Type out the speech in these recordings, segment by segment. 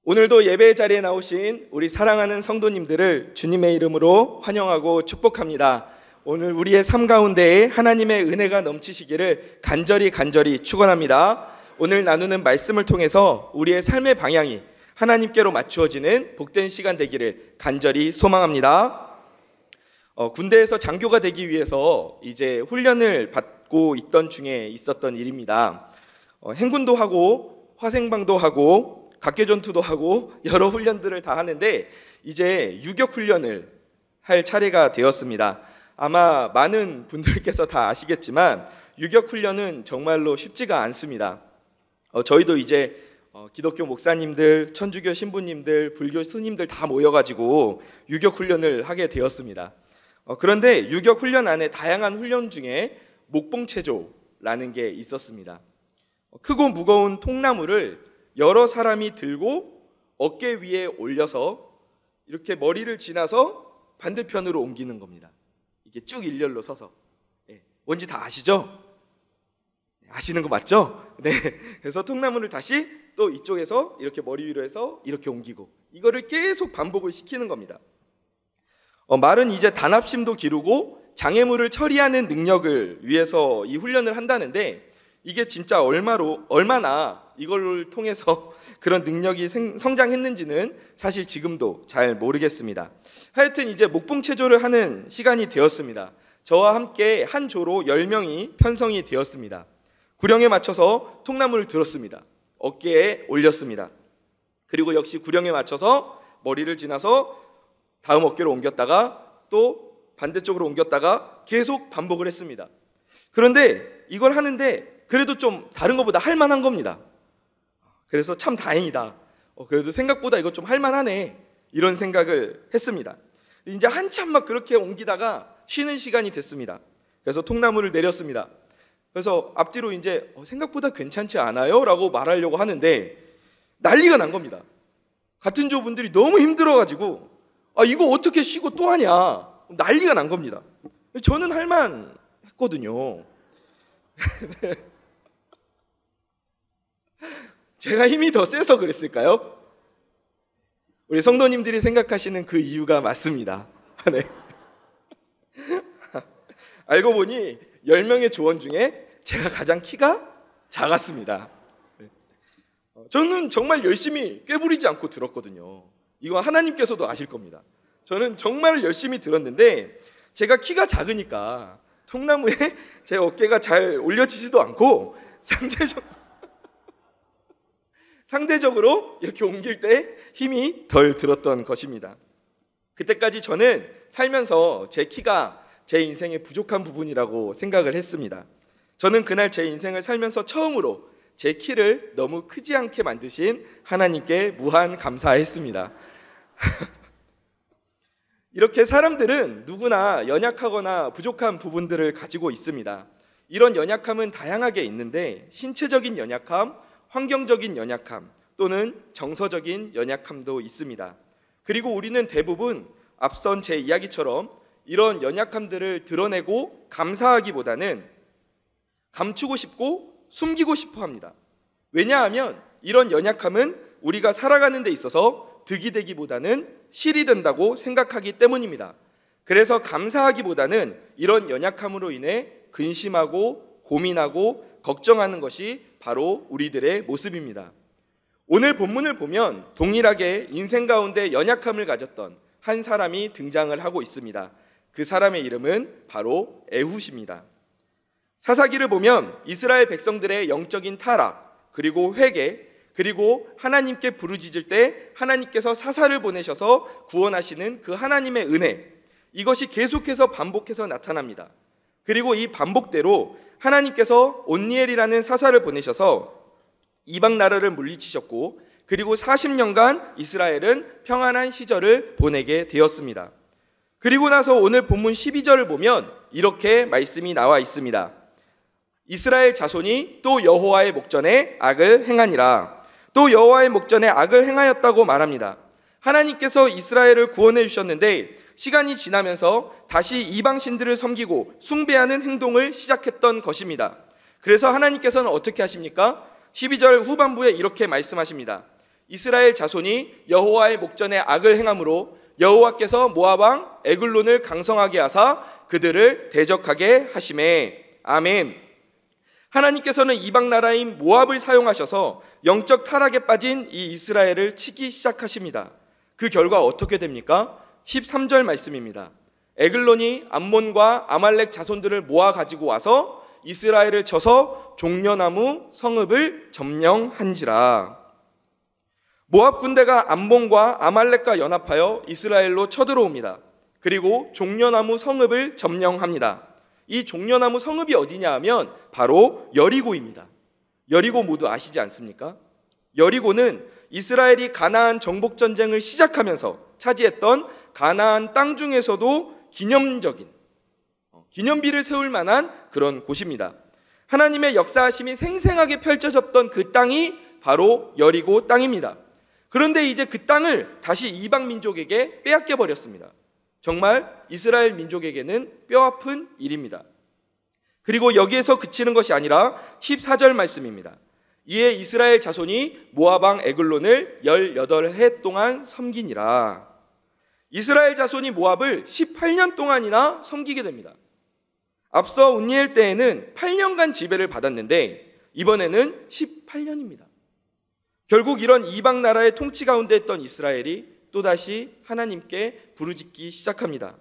오늘도 예배의 자리에 나오신 우리 사랑하는 성도님들을 주님의 이름으로 환영하고 축복합니다. 오늘 우리의 삶 가운데에 하나님의 은혜가 넘치시기를 간절히 축원합니다. 오늘 나누는 말씀을 통해서 우리의 삶의 방향이 하나님께로 맞추어지는 복된 시간 되기를 간절히 소망합니다. 군대에서 장교가 되기 위해서 이제 훈련을 받고 있던 중에 있었던 일입니다. 행군도 하고 화생방도 하고 각개전투도 하고 여러 훈련들을 다 하는데 이제 유격 훈련을 할 차례가 되었습니다. 아마 많은 분들께서 다 아시겠지만 유격 훈련은 정말로 쉽지가 않습니다. 저희도 이제 기독교 목사님들, 천주교 신부님들, 불교 스님들 다 모여가지고 유격 훈련을 하게 되었습니다. 그런데 유격 훈련 안에 다양한 훈련 중에 목봉체조라는 게 있었습니다. 크고 무거운 통나무를 여러 사람이 들고 어깨 위에 올려서 이렇게 머리를 지나서 반대편으로 옮기는 겁니다. 이게 쭉 일렬로 서서. 뭔지 다 아시죠? 아시는 거 맞죠? 네. 그래서 통나무를 다시 또 이쪽에서 이렇게 머리 위로 해서 이렇게 옮기고 이거를 계속 반복을 시키는 겁니다. 말은 이제 단합심도 기르고 장애물을 처리하는 능력을 위해서 이 훈련을 한다는데 이게 진짜 얼마나 이걸 통해서 그런 능력이 성장했는지는 사실 지금도 잘 모르겠습니다. 하여튼 이제 목봉체조를 하는 시간이 되었습니다. 저와 함께 한 조로 10명이 편성이 되었습니다. 구령에 맞춰서 통나무를 들었습니다. 어깨에 올렸습니다. 그리고 역시 구령에 맞춰서 머리를 지나서 다음 어깨로 옮겼다가 또 반대쪽으로 옮겼다가 계속 반복을 했습니다. 그런데 이걸 하는데 그래도 좀 다른 것보다 할만한 겁니다. 그래서 참 다행이다. 그래도 생각보다 이거 좀 할만하네. 이런 생각을 했습니다. 이제 한참 막 그렇게 옮기다가 쉬는 시간이 됐습니다. 그래서 통나무를 내렸습니다. 그래서 앞뒤로 이제 생각보다 괜찮지 않아요? 라고 말하려고 하는데 난리가 난 겁니다. 같은 조분들이 너무 힘들어가지고 이거 어떻게 쉬고 또 하냐. 난리가 난 겁니다. 저는 할만했거든요. 제가 힘이 더 세서 그랬을까요? 우리 성도님들이 생각하시는 그 이유가 맞습니다. 네. 알고 보니 10명의 조원 중에 제가 가장 키가 작았습니다. 저는 정말 열심히 꾀부리지 않고 들었거든요. 이거 하나님께서도 아실 겁니다. 저는 정말 열심히 들었는데 제가 키가 작으니까 통나무에 제 어깨가 잘 올려지지도 않고 상대적으로 이렇게 옮길 때 힘이 덜 들었던 것입니다. 그때까지 저는 살면서 제 키가 제 인생의 부족한 부분이라고 생각을 했습니다. 저는 그날 제 인생을 살면서 처음으로 제 키를 너무 크지 않게 만드신 하나님께 무한 감사했습니다. 이렇게 사람들은 누구나 연약하거나 부족한 부분들을 가지고 있습니다. 이런 연약함은 다양하게 있는데 신체적인 연약함, 환경적인 연약함 또는 정서적인 연약함도 있습니다. 그리고 우리는 대부분 앞선 제 이야기처럼 이런 연약함들을 드러내고 감사하기보다는 감추고 싶고 숨기고 싶어 합니다. 왜냐하면 이런 연약함은 우리가 살아가는 데 있어서 득이 되기보다는 실이 된다고 생각하기 때문입니다. 그래서 감사하기보다는 이런 연약함으로 인해 근심하고 고민하고 걱정하는 것이 바로 우리들의 모습입니다. 오늘 본문을 보면 동일하게 인생 가운데 연약함을 가졌던 한 사람이 등장을 하고 있습니다. 그 사람의 이름은 바로 에훗입니다. 사사기를 보면 이스라엘 백성들의 영적인 타락, 그리고 회개, 그리고 하나님께 부르짖을 때 하나님께서 사사를 보내셔서 구원하시는 그 하나님의 은혜, 이것이 계속해서 반복해서 나타납니다. 그리고 이 반복대로 하나님께서 온니엘이라는 사사를 보내셔서 이방 나라를 물리치셨고 그리고 40년간 이스라엘은 평안한 시절을 보내게 되었습니다. 그리고 나서 오늘 본문 12절을 보면 이렇게 말씀이 나와 있습니다. 이스라엘 자손이 또 여호와의 목전에 악을 행하니라. 또 여호와의 목전에 악을 행하였다고 말합니다. 하나님께서 이스라엘을 구원해 주셨는데 시간이 지나면서 다시 이방신들을 섬기고 숭배하는 행동을 시작했던 것입니다. 그래서 하나님께서는 어떻게 하십니까? 12절 후반부에 이렇게 말씀하십니다. 이스라엘 자손이 여호와의 목전에 악을 행함으로 여호와께서 모압 왕 에글론을 강성하게 하사 그들을 대적하게 하시매. 아멘. 하나님께서는 이방 나라인 모압을 사용하셔서 영적 타락에 빠진 이 이스라엘을 치기 시작하십니다. 그 결과 어떻게 됩니까? 13절 말씀입니다. 에글론이 암몬과 아말렉 자손들을 모아 가지고 와서 이스라엘을 쳐서 종려나무 성읍을 점령한지라. 모압 군대가 암몬과 아말렉과 연합하여 이스라엘로 쳐들어옵니다. 그리고 종려나무 성읍을 점령합니다. 이 종려나무 성읍이 어디냐 하면 바로 여리고입니다. 여리고 모두 아시지 않습니까? 여리고는 이스라엘이 가나안 정복 전쟁을 시작하면서 차지했던 가나안 땅 중에서도 기념비를 세울 만한 그런 곳입니다. 하나님의 역사하심이 생생하게 펼쳐졌던 그 땅이 바로 여리고 땅입니다. 그런데 이제 그 땅을 다시 이방 민족에게 빼앗겨 버렸습니다. 정말 이스라엘 민족에게는 뼈아픈 일입니다. 그리고 여기에서 그치는 것이 아니라 14절 말씀입니다. 이에 이스라엘 자손이 모압 왕 에글론을 18해 동안 섬기니라. 이스라엘 자손이 모압을 18년 동안이나 섬기게 됩니다. 앞서 운니엘 때에는 8년간 지배를 받았는데 이번에는 18년입니다. 결국 이런 이방 나라의 통치 가운데 있던 이스라엘이 또다시 하나님께 부르짖기 시작합니다.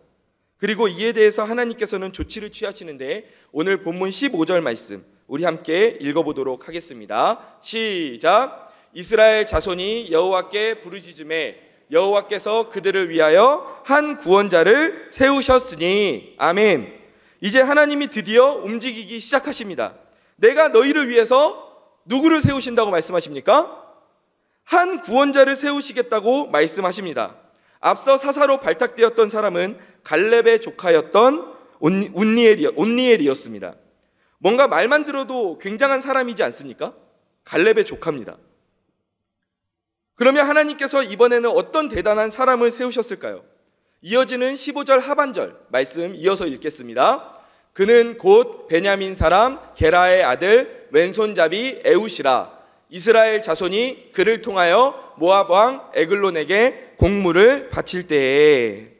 그리고 이에 대해서 하나님께서는 조치를 취하시는데 오늘 본문 15절 말씀 우리 함께 읽어보도록 하겠습니다. 시작. 이스라엘 자손이 여호와께 부르짖음에 여호와께서 그들을 위하여 한 구원자를 세우셨으니. 아멘. 이제 하나님이 드디어 움직이기 시작하십니다. 내가 너희를 위해서 누구를 세우신다고 말씀하십니까? 한 구원자를 세우시겠다고 말씀하십니다. 앞서 사사로 발탁되었던 사람은 갈렙의 조카였던 온니엘이었습니다. 뭔가 말만 들어도 굉장한 사람이지 않습니까? 갈렙의 조카입니다. 그러면 하나님께서 이번에는 어떤 대단한 사람을 세우셨을까요? 이어지는 15절 하반절 말씀 이어서 읽겠습니다. 그는 곧 베냐민 사람 게라의 아들 왼손잡이 에훗이라. 이스라엘 자손이 그를 통하여 모압 왕 에글론에게 공물을 바칠 때에.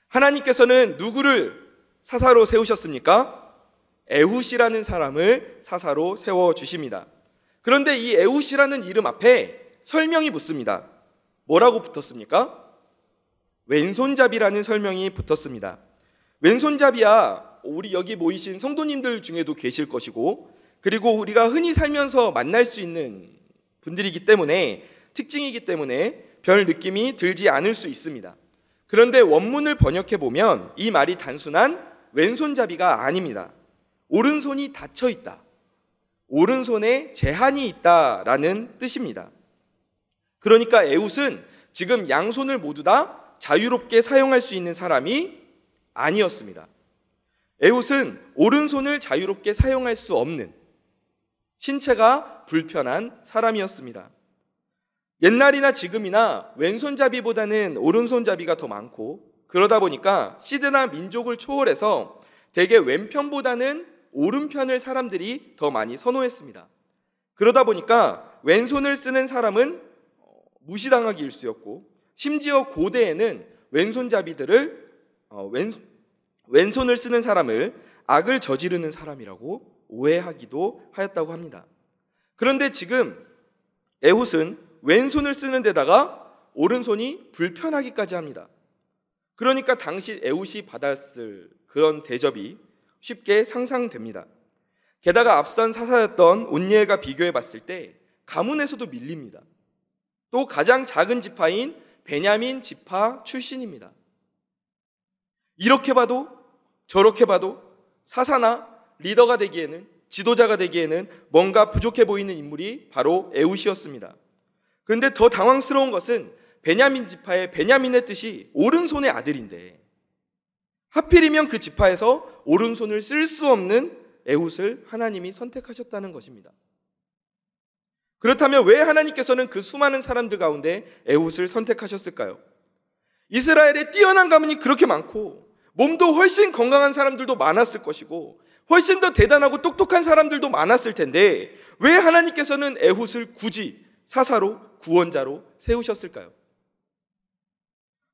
하나님께서는 누구를 사사로 세우셨습니까? 에훗이라는 사람을 사사로 세워주십니다. 그런데 이 에훗이라는 이름 앞에 설명이 붙습니다. 뭐라고 붙었습니까? 왼손잡이라는 설명이 붙었습니다. 왼손잡이야 우리 여기 모이신 성도님들 중에도 계실 것이고, 그리고 우리가 흔히 살면서 만날 수 있는 분들이기 때문에, 특징이기 때문에 별 느낌이 들지 않을 수 있습니다. 그런데 원문을 번역해 보면 이 말이 단순한 왼손잡이가 아닙니다. 오른손이 닫혀 있다, 오른손에 제한이 있다라는 뜻입니다. 그러니까 에훗은 지금 양손을 모두 다 자유롭게 사용할 수 있는 사람이 아니었습니다. 에훗은 오른손을 자유롭게 사용할 수 없는, 신체가 불편한 사람이었습니다. 옛날이나 지금이나 왼손잡이보다는 오른손잡이가 더 많고, 그러다 보니까 시대나 민족을 초월해서 대개 왼편보다는 오른편을 사람들이 더 많이 선호했습니다. 그러다 보니까 왼손을 쓰는 사람은 무시당하기 일쑤였고, 심지어 고대에는 왼손을 쓰는 사람을 악을 저지르는 사람이라고 오해하기도 하였다고 합니다. 그런데 지금 에훗은 왼손을 쓰는 데다가 오른손이 불편하기까지 합니다. 그러니까 당시 에훗이 받았을 그런 대접이 쉽게 상상됩니다. 게다가 앞선 사사였던 온니엘과 비교해 봤을 때 가문에서도 밀립니다. 또 가장 작은 지파인 베냐민 지파 출신입니다. 이렇게 봐도 저렇게 봐도 사사나 리더가 되기에는, 지도자가 되기에는 뭔가 부족해 보이는 인물이 바로 에훗이었습니다. 그런데 더 당황스러운 것은 베냐민 지파의 베냐민의 뜻이 오른손의 아들인데, 하필이면 그 지파에서 오른손을 쓸 수 없는 에훗을 하나님이 선택하셨다는 것입니다. 그렇다면 왜 하나님께서는 그 수많은 사람들 가운데 에훗을 선택하셨을까요? 이스라엘에 뛰어난 가문이 그렇게 많고, 몸도 훨씬 건강한 사람들도 많았을 것이고, 훨씬 더 대단하고 똑똑한 사람들도 많았을 텐데 왜 하나님께서는 에훗을 굳이 사사로, 구원자로 세우셨을까요?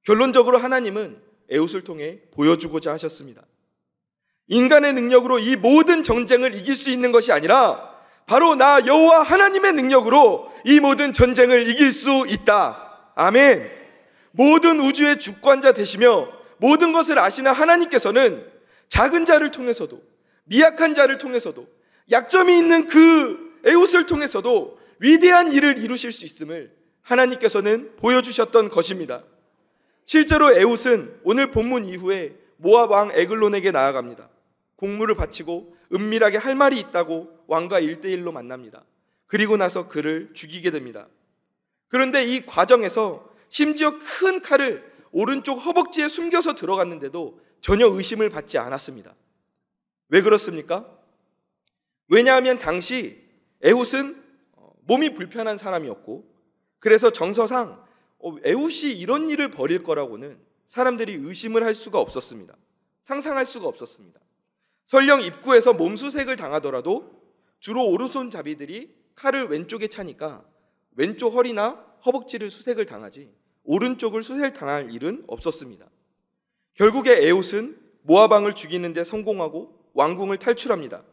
결론적으로 하나님은 에훗을 통해 보여주고자 하셨습니다. 인간의 능력으로 이 모든 전쟁을 이길 수 있는 것이 아니라 바로 나 여호와 하나님의 능력으로 이 모든 전쟁을 이길 수 있다. 아멘. 모든 우주의 주권자 되시며 모든 것을 아시는 하나님께서는 작은 자를 통해서도, 미약한 자를 통해서도, 약점이 있는 그 에훗을 통해서도 위대한 일을 이루실 수 있음을 하나님께서는 보여주셨던 것입니다. 실제로 에훗은 오늘 본문 이후에 모압 왕 에글론에게 나아갑니다. 공물을 바치고 은밀하게 할 말이 있다고 왕과 1대1로 만납니다. 그리고 나서 그를 죽이게 됩니다. 그런데 이 과정에서 심지어 큰 칼을 오른쪽 허벅지에 숨겨서 들어갔는데도 전혀 의심을 받지 않았습니다. 왜 그렇습니까? 왜냐하면 당시 에훗은 몸이 불편한 사람이었고, 그래서 정서상 에훗이 이런 일을 벌일 거라고는 사람들이 의심을 할 수가 없었습니다. 상상할 수가 없었습니다. 설령 입구에서 몸수색을 당하더라도 주로 오른손잡이들이 칼을 왼쪽에 차니까 왼쪽 허리나 허벅지를 수색을 당하지 오른쪽을 수색당할 일은 없었습니다. 결국에 에훗은 모압 왕을 죽이는 데 성공하고 왕궁을 탈출합니다.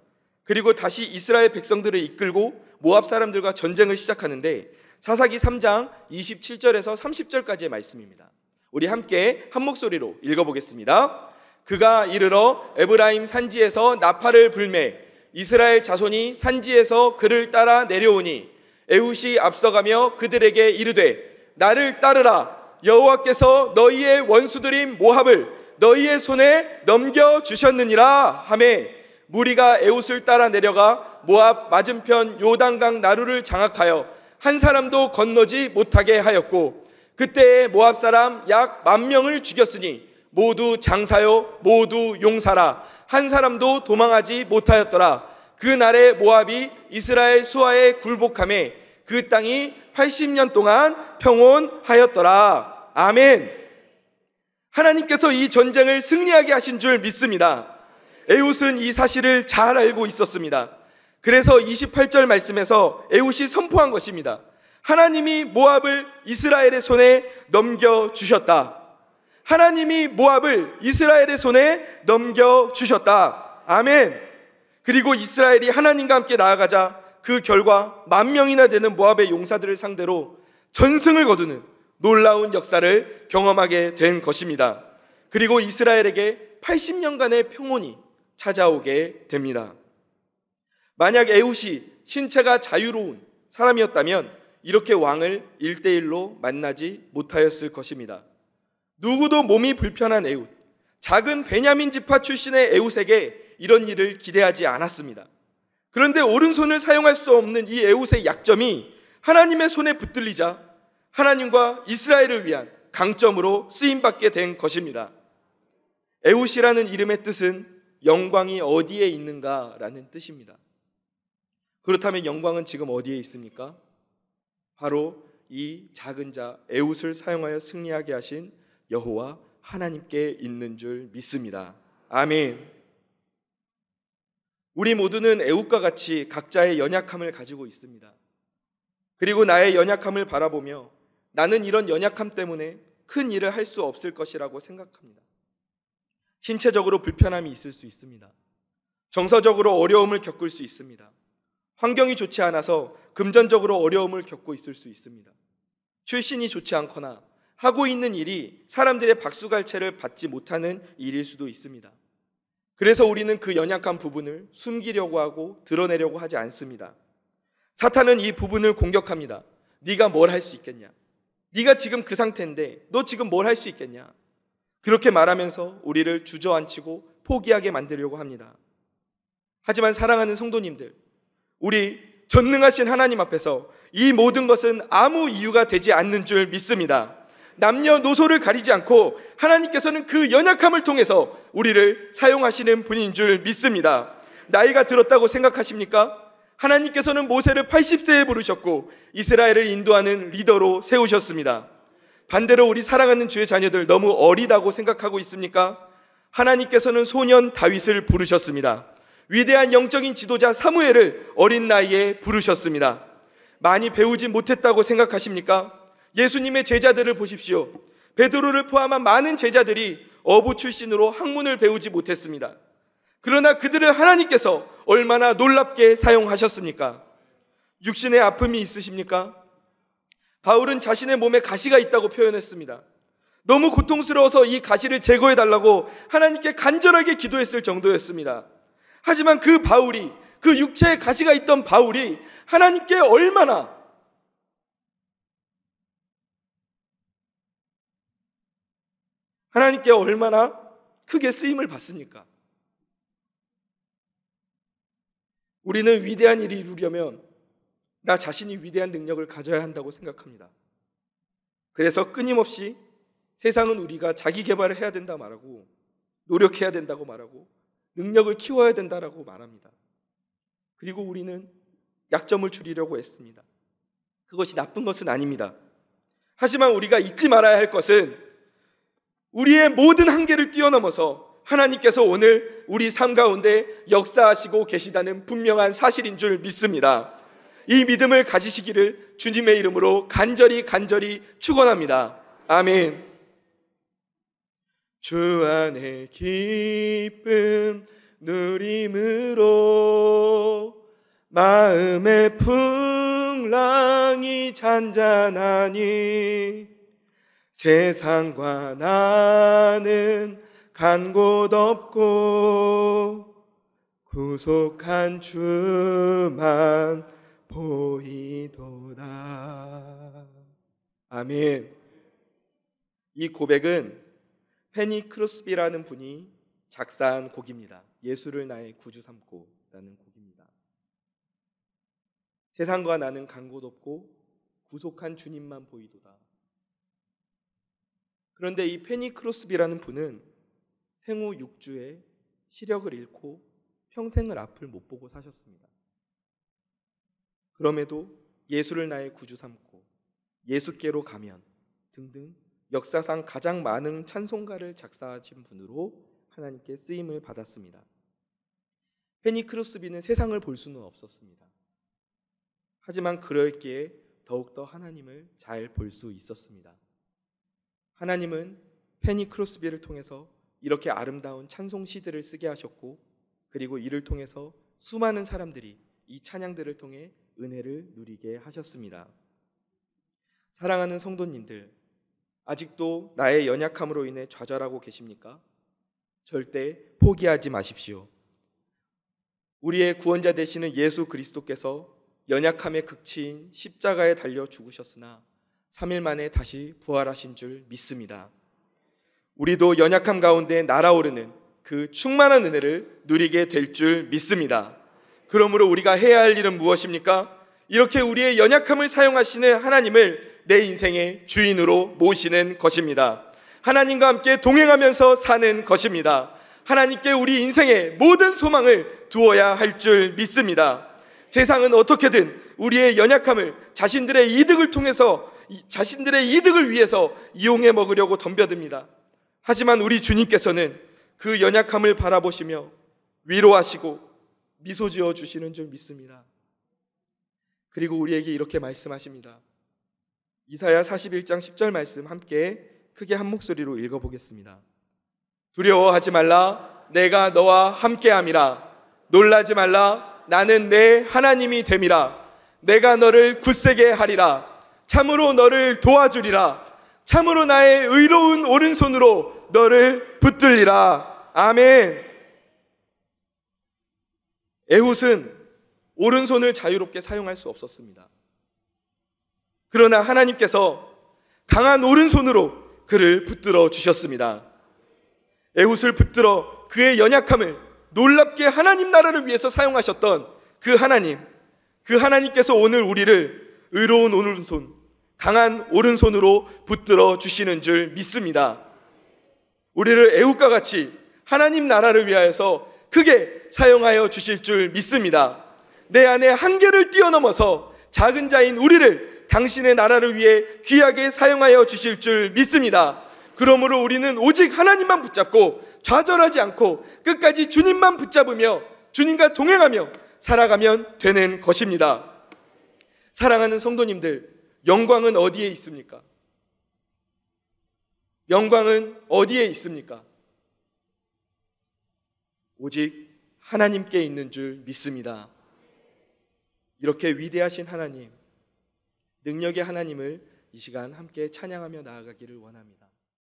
그리고 다시 이스라엘 백성들을 이끌고 모압 사람들과 전쟁을 시작하는데 사사기 3장 27절에서 30절까지의 말씀입니다. 우리 함께 한 목소리로 읽어보겠습니다. 그가 이르러 에브라임 산지에서 나팔을 불매 이스라엘 자손이 산지에서 그를 따라 내려오니 에훗이 앞서가며 그들에게 이르되 나를 따르라. 여호와께서 너희의 원수들인 모압을 너희의 손에 넘겨주셨느니라 하매 무리가 에훗을 따라 내려가 모압 맞은편 요단강 나루를 장악하여 한 사람도 건너지 못하게 하였고 그때에 모압 사람 약 10,000명을 죽였으니 모두 장사요 모두 용사라. 한 사람도 도망하지 못하였더라. 그날에 모압이 이스라엘 수하에 굴복하매 그 땅이 80년 동안 평온하였더라. 아멘. 하나님께서 이 전쟁을 승리하게 하신 줄 믿습니다. 에훗은 이 사실을 잘 알고 있었습니다. 그래서 28절 말씀에서 에훗이 선포한 것입니다. 하나님이 모압을 이스라엘의 손에 넘겨주셨다. 하나님이 모압을 이스라엘의 손에 넘겨주셨다. 아멘. 그리고 이스라엘이 하나님과 함께 나아가자 그 결과 10,000명이나 되는 모압의 용사들을 상대로 전승을 거두는 놀라운 역사를 경험하게 된 것입니다. 그리고 이스라엘에게 80년간의 평온이 찾아오게 됩니다. 만약 에훗이 신체가 자유로운 사람이었다면 이렇게 왕을 1대1로 만나지 못하였을 것입니다. 누구도 몸이 불편한 에훗, 작은 베냐민 지파 출신의 에훗에게 이런 일을 기대하지 않았습니다. 그런데 오른손을 사용할 수 없는 이 에훗의 약점이 하나님의 손에 붙들리자 하나님과 이스라엘을 위한 강점으로 쓰임받게 된 것입니다. 에훗이라는 이름의 뜻은 영광이 어디에 있는가라는 뜻입니다. 그렇다면 영광은 지금 어디에 있습니까? 바로 이 작은 자 에훗을 사용하여 승리하게 하신 여호와 하나님께 있는 줄 믿습니다. 아멘. 우리 모두는 에훗과 같이 각자의 연약함을 가지고 있습니다. 그리고 나의 연약함을 바라보며 나는 이런 연약함 때문에 큰 일을 할 수 없을 것이라고 생각합니다. 신체적으로 불편함이 있을 수 있습니다. 정서적으로 어려움을 겪을 수 있습니다. 환경이 좋지 않아서 금전적으로 어려움을 겪고 있을 수 있습니다. 출신이 좋지 않거나 하고 있는 일이 사람들의 박수갈채를 받지 못하는 일일 수도 있습니다. 그래서 우리는 그 연약한 부분을 숨기려고 하고 드러내려고 하지 않습니다. 사탄은 이 부분을 공격합니다. 네가 뭘 할 수 있겠냐? 네가 지금 그 상태인데 너 지금 뭘 할 수 있겠냐? 그렇게 말하면서 우리를 주저앉히고 포기하게 만들려고 합니다. 하지만 사랑하는 성도님들, 우리 전능하신 하나님 앞에서 이 모든 것은 아무 이유가 되지 않는 줄 믿습니다. 남녀노소를 가리지 않고 하나님께서는 그 연약함을 통해서 우리를 사용하시는 분인 줄 믿습니다. 나이가 들었다고 생각하십니까? 하나님께서는 모세를 80세에 부르셨고 이스라엘을 인도하는 리더로 세우셨습니다. 반대로 우리 사랑하는 주의 자녀들 너무 어리다고 생각하고 있습니까? 하나님께서는 소년 다윗을 부르셨습니다. 위대한 영적인 지도자 사무엘을 어린 나이에 부르셨습니다. 많이 배우지 못했다고 생각하십니까? 예수님의 제자들을 보십시오. 베드로를 포함한 많은 제자들이 어부 출신으로 학문을 배우지 못했습니다. 그러나 그들을 하나님께서 얼마나 놀랍게 사용하셨습니까? 육신의 아픔이 있으십니까? 바울은 자신의 몸에 가시가 있다고 표현했습니다. 너무 고통스러워서 이 가시를 제거해달라고 하나님께 간절하게 기도했을 정도였습니다. 하지만 그 바울이, 그 육체에 가시가 있던 바울이 하나님께 얼마나 크게 쓰임을 받습니까? 우리는 위대한 일을 이루려면 나 자신이 위대한 능력을 가져야 한다고 생각합니다. 그래서 끊임없이 세상은 우리가 자기 개발을 해야 된다 말하고, 노력해야 된다고 말하고, 능력을 키워야 된다라고 말합니다. 그리고 우리는 약점을 줄이려고 했습니다. 그것이 나쁜 것은 아닙니다. 하지만 우리가 잊지 말아야 할 것은 우리의 모든 한계를 뛰어넘어서 하나님께서 오늘 우리 삶 가운데 역사하시고 계시다는 분명한 사실인 줄 믿습니다. 이 믿음을 가지시기를 주님의 이름으로 간절히 축원합니다. 아멘. 주 안에 기쁨 누림으로 마음의 풍랑이 잔잔하니 세상과 나는 간 곳 없고 구속한 주만 보이도다. 아멘. 이 고백은 페니 크로스비라는 분이 작사한 곡입니다. 예수를 나의 구주 삼고 라는 곡입니다. 세상과 나는 간 곳 없고 구속한 주님만 보이도다. 그런데 이 페니 크로스비라는 분은 생후 6주에 시력을 잃고 평생을 앞을 못 보고 사셨습니다. 그럼에도 예수를 나의 구주 삼고 예수께로 가면 등등 역사상 가장 많은 찬송가를 작사하신 분으로 하나님께 쓰임을 받았습니다. 페니 크로스비는 세상을 볼 수는 없었습니다. 하지만 그럴기에 더욱더 하나님을 잘 볼 수 있었습니다. 하나님은 페니 크로스비를 통해서 이렇게 아름다운 찬송 시들을 쓰게 하셨고, 그리고 이를 통해서 수많은 사람들이 이 찬양들을 통해 은혜를 누리게 하셨습니다. 사랑하는 성도님들, 아직도 나의 연약함으로 인해 좌절하고 계십니까? 절대 포기하지 마십시오. 우리의 구원자 되시는 예수 그리스도께서 연약함의 극치인 십자가에 달려 죽으셨으나 3일 만에 다시 부활하신 줄 믿습니다. 우리도 연약함 가운데 날아오르는 그 충만한 은혜를 누리게 될 줄 믿습니다. 그러므로 우리가 해야 할 일은 무엇입니까? 이렇게 우리의 연약함을 사용하시는 하나님을 내 인생의 주인으로 모시는 것입니다. 하나님과 함께 동행하면서 사는 것입니다. 하나님께 우리 인생의 모든 소망을 두어야 할 줄 믿습니다. 세상은 어떻게든 우리의 연약함을 자신들의 이득을 통해서, 자신들의 이득을 위해서 이용해 먹으려고 덤벼듭니다. 하지만 우리 주님께서는 그 연약함을 바라보시며 위로하시고 미소 지어 주시는 줄 믿습니다. 그리고 우리에게 이렇게 말씀하십니다. 이사야 41장 10절 말씀 함께 크게 한 목소리로 읽어보겠습니다. 두려워하지 말라, 내가 너와 함께함이라. 놀라지 말라, 나는 내 하나님이 됨이라. 내가 너를 굳세게 하리라. 참으로 너를 도와주리라. 참으로 나의 의로운 오른손으로 너를 붙들리라. 아멘. 에훗은 오른손을 자유롭게 사용할 수 없었습니다. 그러나 하나님께서 강한 오른손으로 그를 붙들어 주셨습니다. 에훗을 붙들어 그의 연약함을 놀랍게 하나님 나라를 위해서 사용하셨던 그 하나님께서 오늘 우리를 의로운 오른손, 강한 오른손으로 붙들어 주시는 줄 믿습니다. 우리를 에훗과 같이 하나님 나라를 위하여서 크게 사용하여 주실 줄 믿습니다. 내 안에 한계를 뛰어넘어서 작은 자인 우리를 당신의 나라를 위해 귀하게 사용하여 주실 줄 믿습니다. 그러므로 우리는 오직 하나님만 붙잡고 좌절하지 않고 끝까지 주님만 붙잡으며 주님과 동행하며 살아가면 되는 것입니다. 사랑하는 성도님들, 영광은 어디에 있습니까? 영광은 어디에 있습니까? 오직 하나님께 있는 줄 믿습니다. 이렇게 위대하신 하나님, 능력의 하나님을 이 시간 함께 찬양하며 나아가기를 원합니다.